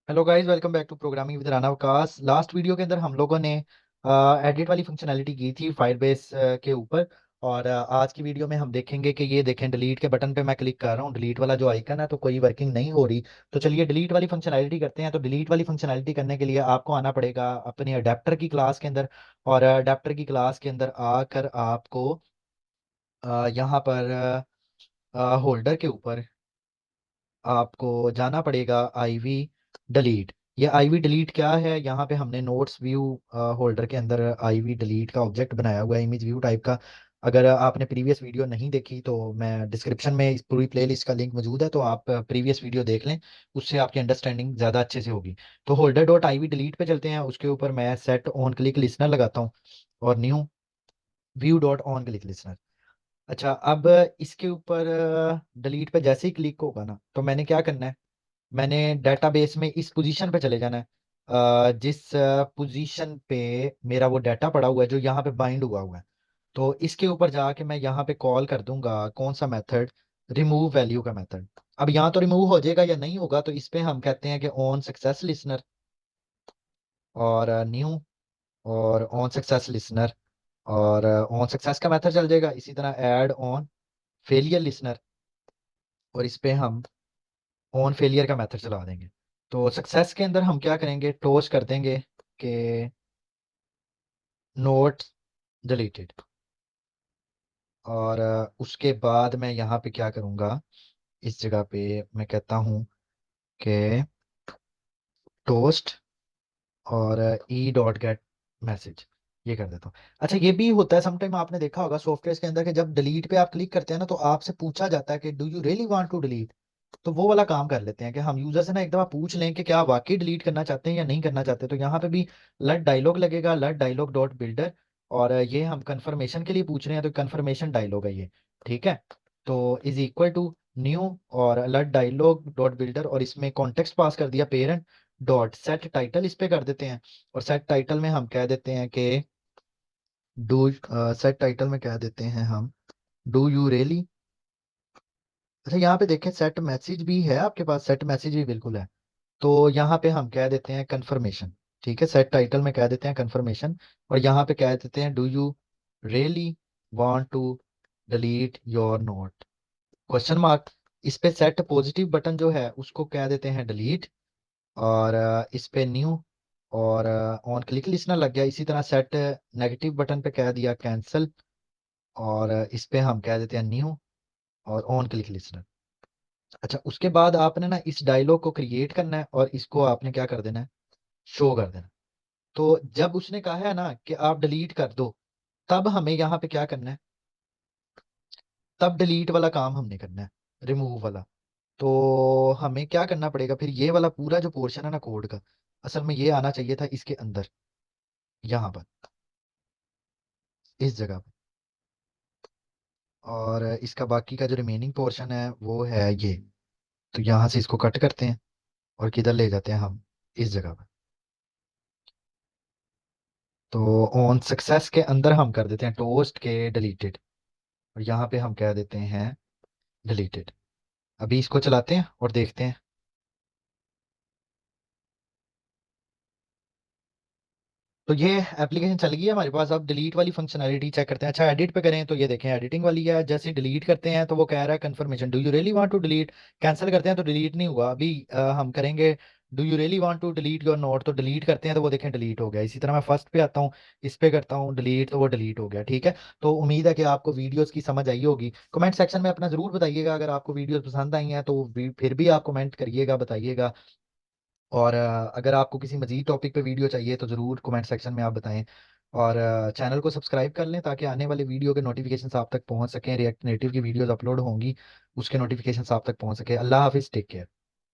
Hello guys, welcome back to programming with Rana Waqas. Last video के अंदर हम लोगों ने एडिट वाली फंक्शनैलिटी की थी फायरबेस के ऊपर। और आज की वीडियो में हम देखेंगे कि ये देखें, डिलीट के बटन पे मैं क्लिक कर रहा हूँ, डिलीट वाला जो आइकन है तो कोई वर्किंग नहीं हो रही। तो चलिए डिलीट वाली फंक्शनैलिटी करते हैं। तो डिलीट वाली फंक्शनैलिटी करने के लिए आपको आना पड़ेगा अपने अडेप्टर की क्लास के अंदर। और अडेप्टर की क्लास के अंदर आकर आपको यहाँ पर होल्डर के ऊपर आपको जाना पड़ेगा आईवी डिलीट। ये आईवी डिलीट क्या है? यहाँ पे हमने नोट्स व्यू होल्डर के अंदर आईवी डिलीट का ऑब्जेक्ट बनाया हुआ है, इमेज व्यू टाइप का। अगर आपने प्रीवियस वीडियो नहीं देखी तो मैं डिस्क्रिप्शन में इस पूरी प्लेलिस्ट का लिंक मौजूद है, तो आप प्रीवियस वीडियो देख लें, उससे आपकी अंडरस्टैंडिंग ज़्यादा अच्छे से होगी। तो होल्डर डॉट आईवी डिलीट पे चलते हैं, उसके ऊपर मैं सेट ऑन क्लिक लिसनर लगाता हूँ और new view dot on click listener. अच्छा, अब इसके ऊपर डिलीट पे जैसे ही क्लिक होगा ना, तो मैंने क्या करना है, मैंने डेटाबेस में इस पोजीशन पे चले जाना है। जिस पोजीशन पे मेरा वो डाटा पड़ा हुआ है जो यहाँ पे बाइंड हुआ हुआ है, तो इसके ऊपर जाके मैं यहाँ पे कॉल कर दूंगा कौन सा मेथड, रिमूव वैल्यू का मेथड। अब यहाँ तो रिमूव हो जाएगा या नहीं होगा, तो इस पे हम कहते हैं कि ऑन सक्सेस लिसनर और न्यू और ऑन सक्सेस लिसनर। और ऑन सक्सेस का मेथड चल जाएगा, इसी तरह ऐड ऑन फेलियर लिसनर, और इस पे हम ऑन फेलियर का मेथड चला देंगे। तो सक्सेस के अंदर हम क्या करेंगे, टोस्ट कर देंगे कि नोट डिलीटेड। और उसके बाद मैं यहाँ पे क्या करूँगा, इस जगह पे मैं कहता हूँ कि टोस्ट और ई डॉट गेट मैसेज, ये कर देता हूँ। अच्छा, ये भी होता है समटाइम, आपने देखा होगा सॉफ्टवेयर के अंदर कि जब डिलीट पे आप क्लिक करते हैं ना, तो आपसे पूछा जाता है कि do you really want to delete. तो वो वाला काम कर लेते हैं कि हम यूजर से ना एक दफा पूछ लें कि क्या वाकई डिलीट करना चाहते हैं या नहीं करना चाहते। तो यहाँ पे भी लट डायलॉग लगेगा, लट डायलॉग डॉट बिल्डर। और ये हम कंफर्मेशन के लिए पूछ रहे हैं, तो कंफर्मेशन डायलॉग है ये। ठीक है, तो इज इक्वल टू न्यू और अलर्ट डायलॉग डॉट बिल्डर, और इसमें कॉन्टेक्स्ट पास कर दिया पेरेंट डॉट सेट टाइटल, इस पे कर देते हैं। और सेट टाइटल में हम कह देते हैं कि डू, सेट टाइटल में कह देते हैं हम डू यू रियली। अच्छा, यहाँ पे देखें सेट मैसेज भी है आपके पास, सेट मैसेज भी बिल्कुल है। तो यहाँ पे हम कह देते हैं कंफर्मेशन। ठीक है, सेट टाइटल में कह देते हैं कंफर्मेशन, और यहाँ पे कह देते हैं do you really want to delete your note, question mark. इस पे सेट पॉजिटिव बटन जो है उसको कह देते हैं डिलीट। और इस पे न्यू और ऑन क्लिक लिस्टनर लग गया। इसी तरह सेट नेगेटिव बटन पे कह दिया कैंसिल, और इस पे हम कह देते हैं न्यू और ऑन क्लिक लिस्टनर। अच्छा, उसके बाद आपने ना इस डायलॉग को क्रिएट करना है और इसको आपने क्या कर देना है, शो कर देना। तो जब उसने कहा है ना कि आप डिलीट कर दो, तब हमें यहाँ पे क्या करना है, तब डिलीट वाला काम हमने करना है, रिमूव वाला। तो हमें क्या करना पड़ेगा फिर, ये वाला पूरा जो पोर्शन है ना कोड का, असल में ये आना चाहिए था इसके अंदर, यहाँ पर, इस जगह पर। और इसका बाकी का जो रिमेनिंग पोर्शन है वो है ये। तो यहाँ से इसको कट करते हैं और किधर ले जाते हैं हम, इस जगह पर। तो ऑन सक्सेस के अंदर हम कर देते हैं टोस्ट के डिलीटेड, और यहाँ पे हम कह देते हैं डिलीटेड। अभी इसको चलाते हैं और देखते हैं। तो ये एप्लीकेशन चल गई है हमारे पास। अब डिलीट वाली फंक्शनैलिटी चेक करते हैं। अच्छा, एडिट पे करें तो ये देखें एडिटिंग वाली है। जैसे डिलीट करते हैं तो वो कह रहा है confirmation, do you really want to delete. Cancel करते हैं तो डिलीट नहीं हुआ। अभी हम करेंगे do you really want to delete your note, तो डिलीट करते हैं तो वो देखें डिलीट हो गया। इसी तरह मैं फर्स्ट पे आता हूँ, इस पे करता हूँ डिलीट, तो वो डिलीट हो गया। ठीक है, तो उम्मीद है कि आपको वीडियोस की समझ आई होगी। कमेंट सेक्शन में अपना जरूर बताइएगा अगर आपको वीडियोस पसंद आई हैं, तो फिर भी आप कमेंट करिएगा, बताइएगा। और अगर आपको किसी मजीद टॉपिक पे वीडियो चाहिए तो ज़रूर कमेंट सेक्शन में आप बताएं। और चैनल को सब्सक्राइब कर लें ताकि आने वाले वीडियो के नोटिफिकेशन आप तक पहुंच सकें। रिएक्ट नेटिव की वीडियोस अपलोड होंगी, उसके नोटिफिकेशन आप तक पहुंच सके। अल्लाह हाफिज़, टेक केयर।